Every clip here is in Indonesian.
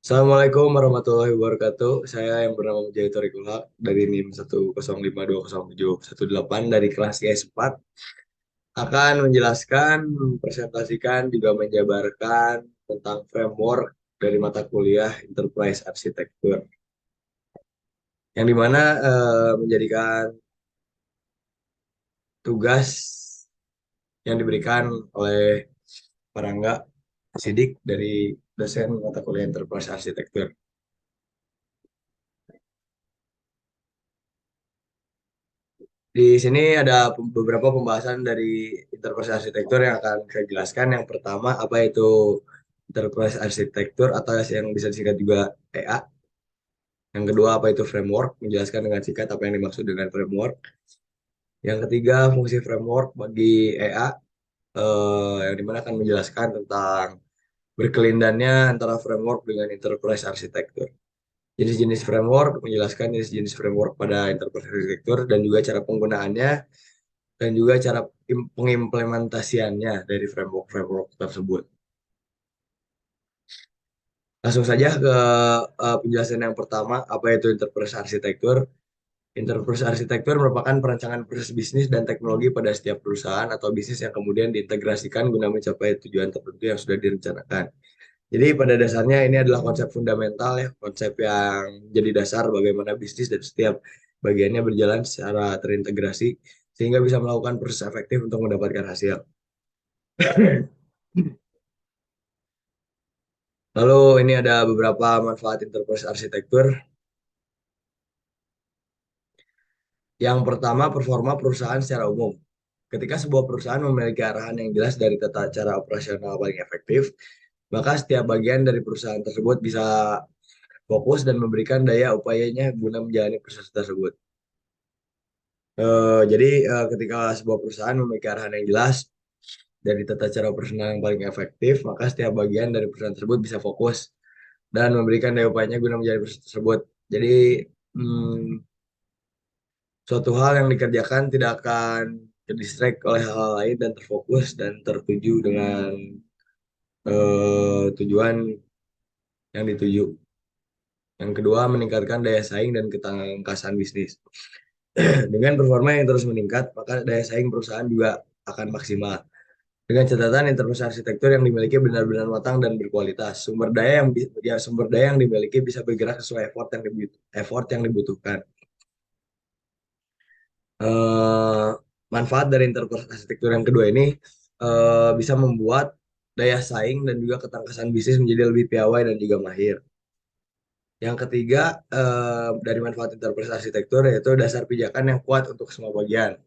Assalamualaikum warahmatullahi wabarakatuh. Saya yang bernama Mujahid Thorikullah dari NIM 105207118 dari kelas IS4 akan menjelaskan, presentasikan, juga menjabarkan tentang framework dari mata kuliah Enterprise Architecture yang dimana menjadikan tugas yang diberikan oleh Parangga Sidik dari dosen mata kuliah Enterprise Architecture. Di sini ada beberapa pembahasan dari interpretasi arsitektur yang akan saya jelaskan. Yang pertama, apa itu interpretasi arsitektur atau yang bisa disingkat juga EA. Yang kedua, apa itu framework, menjelaskan dengan singkat apa yang dimaksud dengan framework. Yang ketiga, fungsi framework bagi EA, yang dimana akan menjelaskan tentang berkelindannya antara framework dengan interpretasi arsitektur. Jenis-jenis framework, menjelaskan jenis-jenis framework pada interpretasi arsitektur dan juga cara penggunaannya dan juga cara pengimplementasiannya dari framework-framework tersebut. Langsung saja ke penjelasan yang pertama, apa itu interpretasi arsitektur. Interpretasi arsitektur merupakan perancangan proses bisnis dan teknologi pada setiap perusahaan atau bisnis yang kemudian diintegrasikan guna mencapai tujuan tertentu yang sudah direncanakan. Jadi pada dasarnya ini adalah konsep fundamental ya, konsep yang jadi dasar bagaimana bisnis dan setiap bagiannya berjalan secara terintegrasi sehingga bisa melakukan proses efektif untuk mendapatkan hasil. Lalu ini ada beberapa manfaat interpretasi arsitektur. Yang pertama, performa perusahaan secara umum. Ketika sebuah perusahaan memiliki arahan yang jelas dari tata cara operasional paling efektif, maka setiap bagian dari perusahaan tersebut bisa fokus dan memberikan daya upayanya guna menjalani proses tersebut. Jadi ketika sebuah perusahaan memiliki arahan yang jelas dari tata cara operasional yang paling efektif, maka setiap bagian dari perusahaan tersebut bisa fokus dan memberikan daya upayanya guna menjalani proses tersebut. Jadi hmm, suatu hal yang dikerjakan tidak akan terdistract oleh hal-hal lain dan terfokus dan tertuju dengan tujuan yang dituju. Yang kedua, meningkatkan daya saing dan ketangkasan bisnis. Dengan performa yang terus meningkat, maka daya saing perusahaan juga akan maksimal. Dengan catatan intervensi arsitektur yang dimiliki benar-benar matang dan berkualitas, sumber daya yang dimiliki bisa bergerak sesuai effort yang dibutuhkan. eh, Manfaat dari interpretasi arsitektur yang kedua ini bisa membuat daya saing dan juga ketangkasan bisnis menjadi lebih piawai dan juga mahir. Yang ketiga, dari manfaat interpretasi arsitektur yaitu dasar pijakan yang kuat untuk semua bagian.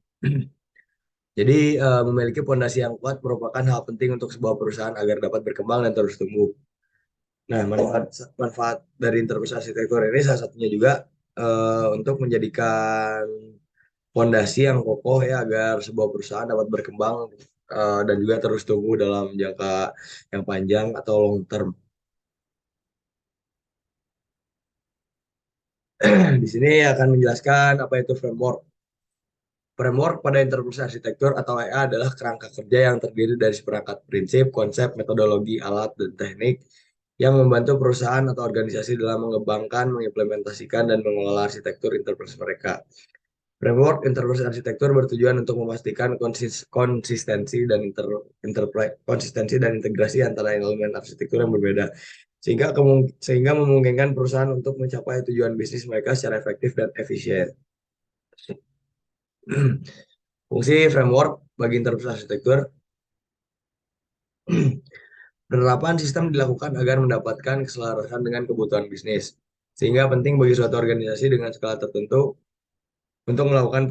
Jadi, memiliki fondasi yang kuat merupakan hal penting untuk sebuah perusahaan agar dapat berkembang dan terus tumbuh. Nah, manfaat dari interpretasi arsitektur ini salah satunya juga untuk menjadikan fondasi yang kokoh ya agar sebuah perusahaan dapat berkembang dan juga terus tumbuh dalam jangka yang panjang atau long term. Di sini akan menjelaskan apa itu framework. Framework pada interpretasi arsitektur atau EA adalah kerangka kerja yang terdiri dari seperangkat prinsip, konsep, metodologi, alat, dan teknik yang membantu perusahaan atau organisasi dalam mengembangkan, mengimplementasikan, dan mengelola arsitektur interpretasi mereka. Framework interpretasi arsitektur bertujuan untuk memastikan konsistensi dan konsistensi dan integrasi antara elemen arsitektur yang berbeda sehingga memungkinkan perusahaan untuk mencapai tujuan bisnis mereka secara efektif dan efisien. Fungsi framework bagi interpretasi arsitektur. Penerapan sistem dilakukan agar mendapatkan keselarasan dengan kebutuhan bisnis. Sehingga penting bagi suatu organisasi dengan skala tertentu untuk melakukan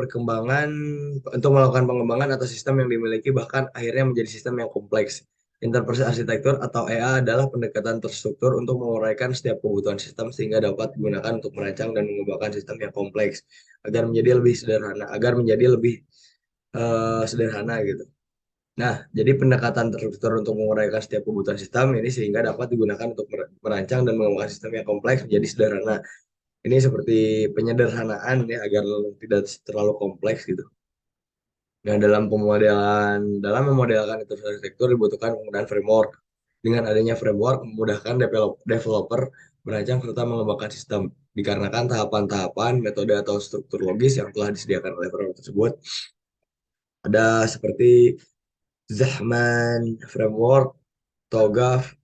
untuk melakukan pengembangan atau sistem yang dimiliki bahkan akhirnya menjadi sistem yang kompleks. Interpretasi arsitektur atau EA adalah pendekatan terstruktur untuk menguraikan setiap kebutuhan sistem sehingga dapat digunakan untuk merancang dan mengembangkan sistem yang kompleks agar menjadi lebih sederhana gitu. Nah, jadi pendekatan terstruktur untuk menguraikan setiap kebutuhan sistem ini sehingga dapat digunakan untuk merancang dan mengembangkan sistem yang kompleks menjadi sederhana. Ini seperti penyederhanaan ya agar tidak terlalu kompleks gitu. Nah, dalam memodelkan itu arsitektur dibutuhkan penggunaan framework. Dengan adanya framework memudahkan developer merancang serta mengembangkan sistem. Dikarenakan tahapan-tahapan, metode atau struktur logis yang telah disediakan oleh framework tersebut ada seperti Zahman Framework, TOGAF,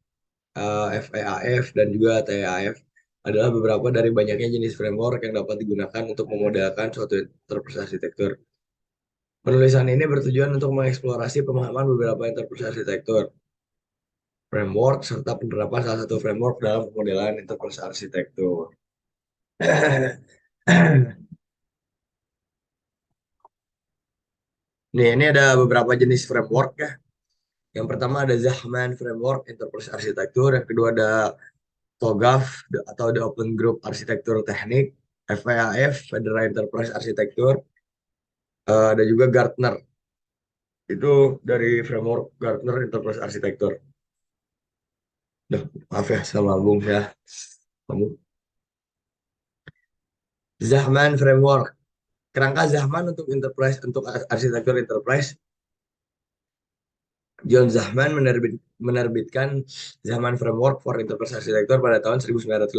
FEAF, dan juga TEAF adalah beberapa dari banyaknya jenis framework yang dapat digunakan untuk memodelkan suatu enterprise arsitektur. Penulisan ini bertujuan untuk mengeksplorasi pemahaman beberapa enterprise arsitektur, framework, serta penerapan salah satu framework dalam pemodelan enterprise arsitektur. Nih, ini ada beberapa jenis framework ya. Yang pertama ada Zahman Framework Enterprise Architecture, yang kedua ada TOGAF atau The Open Group Architecture Technique, FEAF Federal Enterprise Architecture, ada juga Gartner. Itu dari framework Gartner Enterprise Architecture. Duh, maaf ya, sama lambung ya. Kamu. Zahman Framework. Kerangka Zahman untuk enterprise untuk arsitektur enterprise. John Zahman menerbitkan Zahman Framework for Enterprise Architecture pada tahun 1987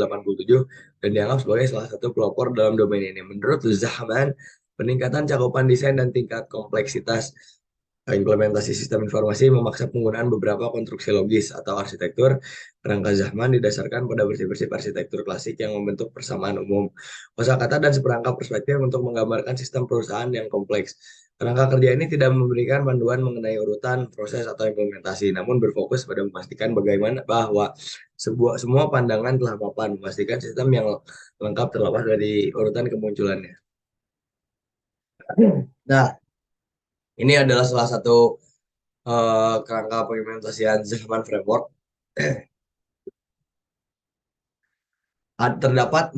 dan dianggap sebagai salah satu pelopor dalam domain ini. Menurut Zahman, peningkatan cakupan desain dan tingkat kompleksitas implementasi sistem informasi memaksa penggunaan beberapa konstruksi logis atau arsitektur. Kerangka Zahman didasarkan pada prinsip-prinsip arsitektur klasik yang membentuk persamaan umum, kosakata, dan seperangkat perspektif untuk menggambarkan sistem perusahaan yang kompleks. Kerangka kerja ini tidak memberikan panduan mengenai urutan, proses, atau implementasi, namun berfokus pada memastikan bagaimana bahwa semua pandangan telah mapan, memastikan sistem yang lengkap terlepas dari urutan kemunculannya. Nah, ini adalah salah satu kerangka pengimplementasian Zahman Framework. Terdapat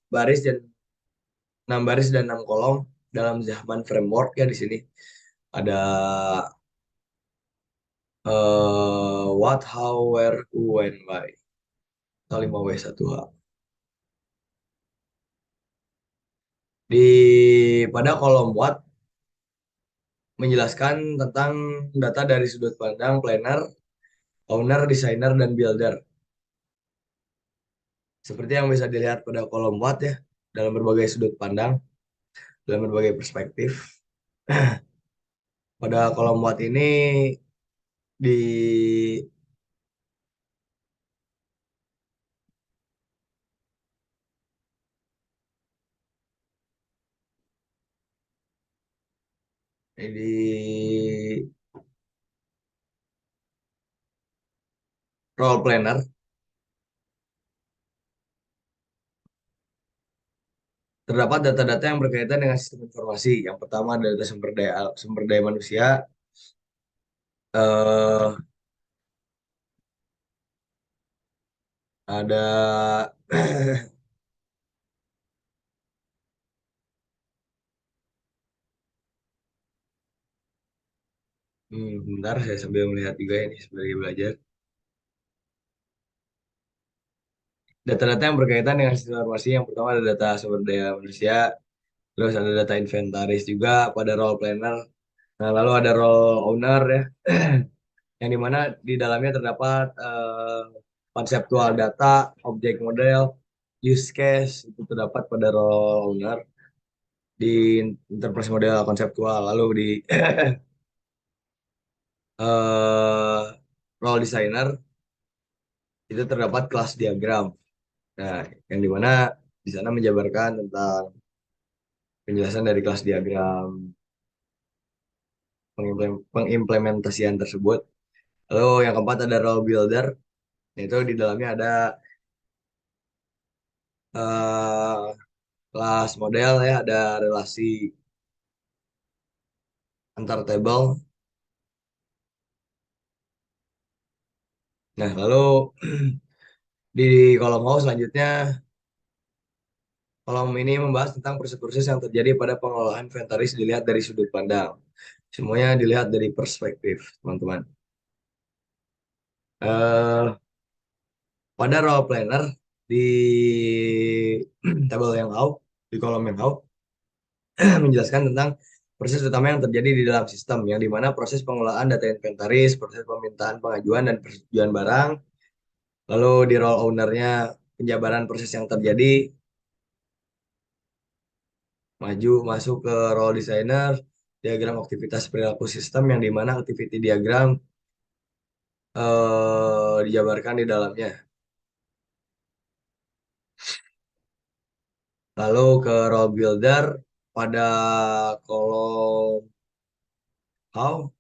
baris dan 6 kolom dalam Zahman Framework ya di sini. Ada what, how, where, who, when, why. Atau 5W1H. Di pada kolom what menjelaskan tentang data dari sudut pandang planner, owner, designer, dan builder. Seperti yang bisa dilihat pada kolom what ya, dalam berbagai sudut pandang, dalam berbagai perspektif. Pada kolom what ini di role planner terdapat data-data yang berkaitan dengan sistem informasi. Yang pertama adalah data sumber daya manusia. eh ada bentar saya sambil melihat juga ini sebagai belajar. Data-data yang berkaitan dengan sistem informasi, yang pertama ada data sumber daya manusia, terus ada data inventaris juga pada role planner. Nah, lalu ada role owner ya, yang dimana di dalamnya terdapat konseptual data, objek model, use case, itu terdapat pada role owner di enterprise model konseptual. Lalu di eh, role designer itu terdapat kelas diagram. Nah, yang dimana di sana menjabarkan tentang penjelasan dari kelas diagram pengimplementasian tersebut. Lalu yang keempat ada role builder, yaitu di dalamnya ada eh, kelas model ya, ada relasi antar table. Nah, lalu di kolom mau selanjutnya, kolom ini membahas tentang proses-proses yang terjadi pada pengelolaan inventaris dilihat dari sudut pandang. Semuanya dilihat dari perspektif, teman-teman. Eh, pada role planner di tabel yang out, di kolom yang out, menjelaskan tentang proses utama yang terjadi di dalam sistem, yang dimana proses pengolahan data inventaris, proses permintaan pengajuan dan persetujuan barang, lalu di role ownernya penjabaran proses yang terjadi, maju masuk ke role designer, diagram aktivitas perilaku sistem, yang dimana activity diagram dijabarkan di dalamnya. Lalu ke role builder pada kolom how,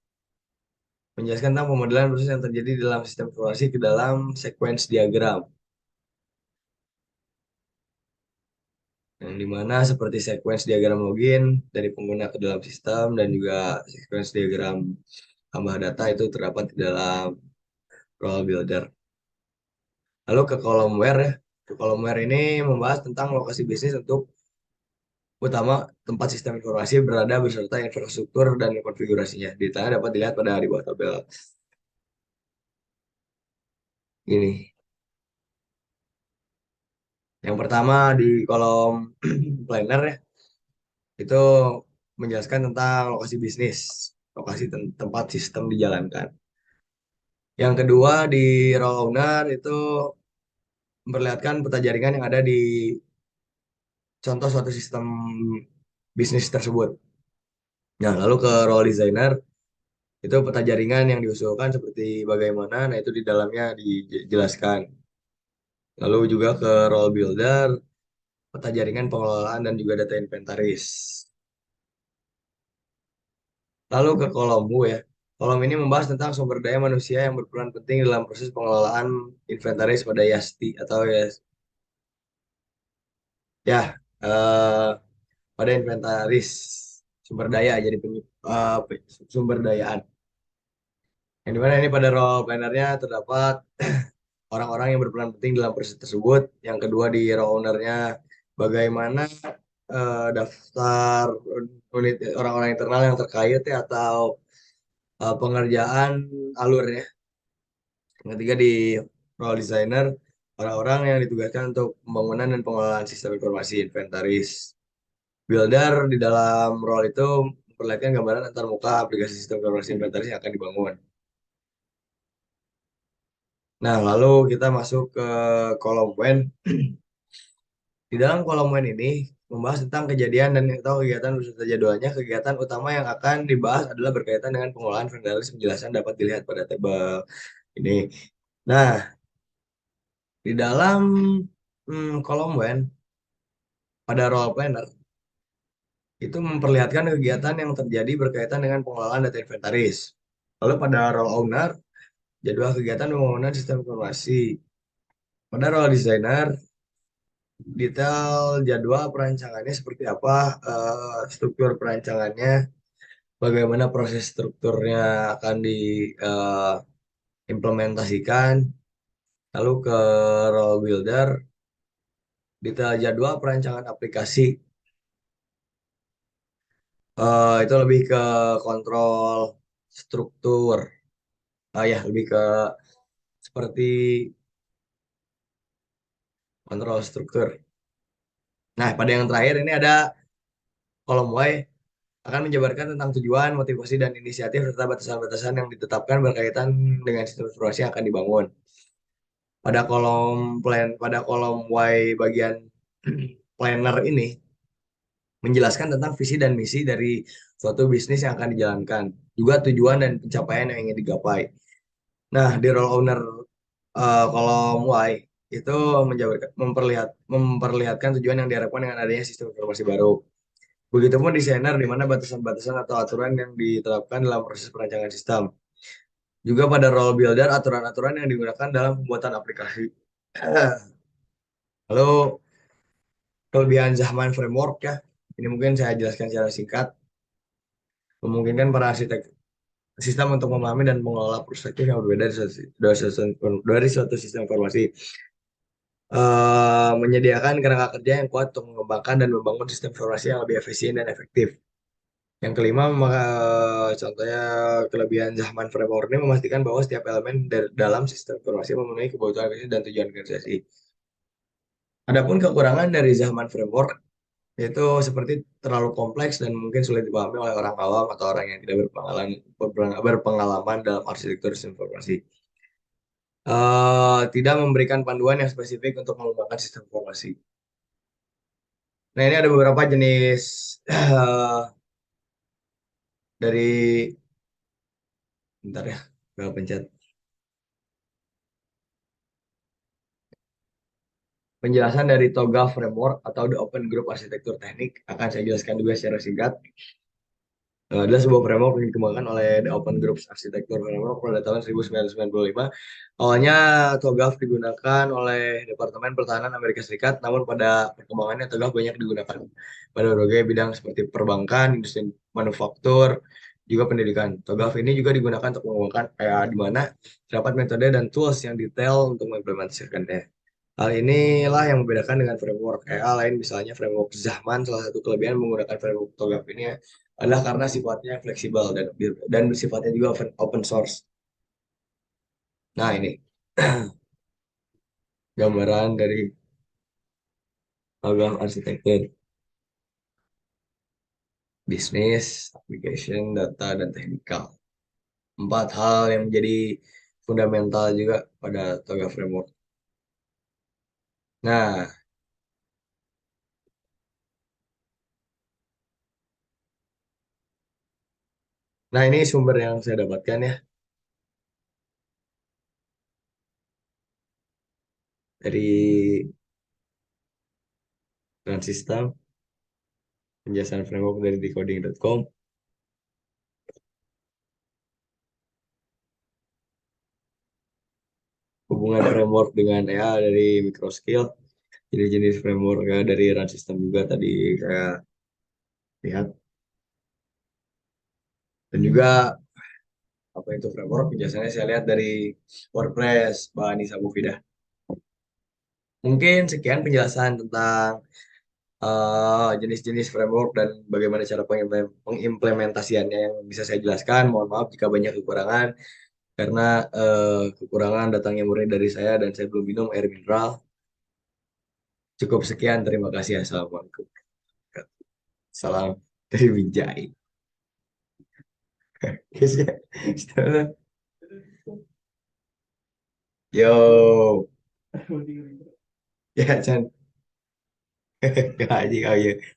menjelaskan tentang pemodelan proses yang terjadi dalam sistem informasi ke dalam sequence diagram. Yang dimana seperti sequence diagram login dari pengguna ke dalam sistem dan juga sequence diagram tambah data itu terdapat di dalam role builder. Lalu ke kolom where ya. Ke kolom where ini membahas tentang lokasi bisnis untuk utama tempat sistem informasi berada beserta infrastruktur dan konfigurasinya. Detailnya dapat dilihat pada di bawah tabel ini. Yang pertama di kolom planner ya, itu menjelaskan tentang lokasi bisnis, lokasi tempat sistem dijalankan. Yang kedua di role owner itu memperlihatkan peta jaringan yang ada di contoh suatu sistem bisnis tersebut. Nah, lalu ke role designer itu peta jaringan yang diusulkan seperti bagaimana, nah itu di dalamnya dijelaskan. Lalu juga ke role builder, peta jaringan pengelolaan dan juga data inventaris. Lalu ke kolom W ya. Kolom ini membahas tentang sumber daya manusia yang berperan penting dalam proses pengelolaan inventaris pada YASTI atau ya eh, pada inventaris sumber daya jadi sumber dayaan. Yang dimana ini pada role plannernya terdapat orang-orang yang berperan penting dalam proses tersebut. Yang kedua di role ownernya bagaimana daftar unit orang-orang internal yang terkait ya atau pengerjaan alurnya. Yang ketiga di role designer, orang-orang yang ditugaskan untuk pembangunan dan pengelolaan sistem informasi inventaris. Builder di dalam role itu memperlihatkan gambaran antar muka aplikasi sistem informasi inventaris yang akan dibangun. Nah, lalu kita masuk ke kolom when. Di dalam kolom when ini membahas tentang kejadian dan atau kegiatan beserta jadwalnya. Kegiatan utama yang akan dibahas adalah berkaitan dengan pengolahan inventaris. Penjelasan dapat dilihat pada tabel ini. Nah, di dalam kolom when pada role planner itu memperlihatkan kegiatan yang terjadi berkaitan dengan pengelolaan data inventaris. Lalu pada role owner, jadwal kegiatan pembangunan sistem informasi. Pada role designer, detail jadwal perancangannya seperti apa, struktur perancangannya, bagaimana proses strukturnya akan diimplementasikan. Lalu ke role builder, detail jadwal perancangan aplikasi. Itu lebih ke kontrol struktur. Ya, lebih ke seperti kontrol struktur. Nah, pada yang terakhir ini ada kolom Y akan menjabarkan tentang tujuan, motivasi, dan inisiatif serta batasan-batasan yang ditetapkan berkaitan dengan sistem informasi yang akan dibangun. Pada kolom Y bagian planner ini menjelaskan tentang visi dan misi dari suatu bisnis yang akan dijalankan, juga tujuan dan pencapaian yang ingin digapai. Nah, di role owner kolom Y itu memperlihatkan tujuan yang diharapkan dengan adanya sistem informasi baru. Begitupun desainer di mana batasan-batasan atau aturan yang diterapkan dalam proses perancangan sistem. Juga pada role builder aturan-aturan yang digunakan dalam pembuatan aplikasi. Lalu kelebihan Zahman Framework ya. Ini mungkin saya jelaskan secara singkat. Memungkinkan para arsitek sistem untuk memahami dan mengelola perspektif yang berbeda dari suatu sistem informasi. Menyediakan kerangka kerja yang kuat untuk mengembangkan dan membangun sistem informasi yang lebih efisien dan efektif. Yang kelima, contohnya kelebihan Zahman Framework ini memastikan bahwa setiap elemen dalam sistem informasi memenuhi kebutuhan bisnis dan tujuan organisasi. Adapun kekurangan dari Zahman Framework Itu seperti terlalu kompleks dan mungkin sulit dipahami oleh orang awam atau orang yang tidak berpengalaman dalam arsitektur informasi. Tidak memberikan panduan yang spesifik untuk mengembangkan sistem informasi. Nah, ini ada beberapa jenis dari, bentar ya, gue pencet. Penjelasan dari Toga Framework atau The Open Group Arsitektur Teknik akan saya jelaskan juga secara singkat. Adalah sebuah framework yang dikembangkan oleh The Open Groups Architecture Framework pada tahun 1995. Awalnya TOGAF digunakan oleh Departemen Pertahanan Amerika Serikat, namun pada perkembangannya TOGAF banyak digunakan pada berbagai bidang seperti perbankan, industri manufaktur, juga pendidikan. TOGAF ini juga digunakan untuk mengembangkan PA di mana terdapat metode dan tools yang detail untuk mengimplementasikannya. Hal inilah yang membedakan dengan framework EA lain, misalnya framework Zahman. Salah satu kelebihan menggunakan framework TOGAF ini adalah karena sifatnya fleksibel dan sifatnya juga open source. Nah, ini gambaran dari TOGAF arsitektur, bisnis, application, data, dan teknikal. Empat hal yang menjadi fundamental juga pada TOGAF framework. Nah, nah, ini sumber yang saya dapatkan ya dari Transistem, penjelasan framework dari decoding.com. Hubungan framework dengan ya dari microskill, jenis-jenis framework ya dari run system juga tadi saya lihat, dan juga apa itu framework biasanya saya lihat dari WordPress Mbak Anissa Mufidah. Mungkin sekian penjelasan tentang jenis-jenis framework dan bagaimana cara pengimplementasiannya yang bisa saya jelaskan. Mohon maaf jika banyak kekurangan karena kekurangan datangnya murni dari saya dan saya belum minum air mineral. Cukup sekian, terima kasih. Assalamualaikum. Salam dari Binjai. Guys, ya. Yo, ya Chan. Gaji kau ya.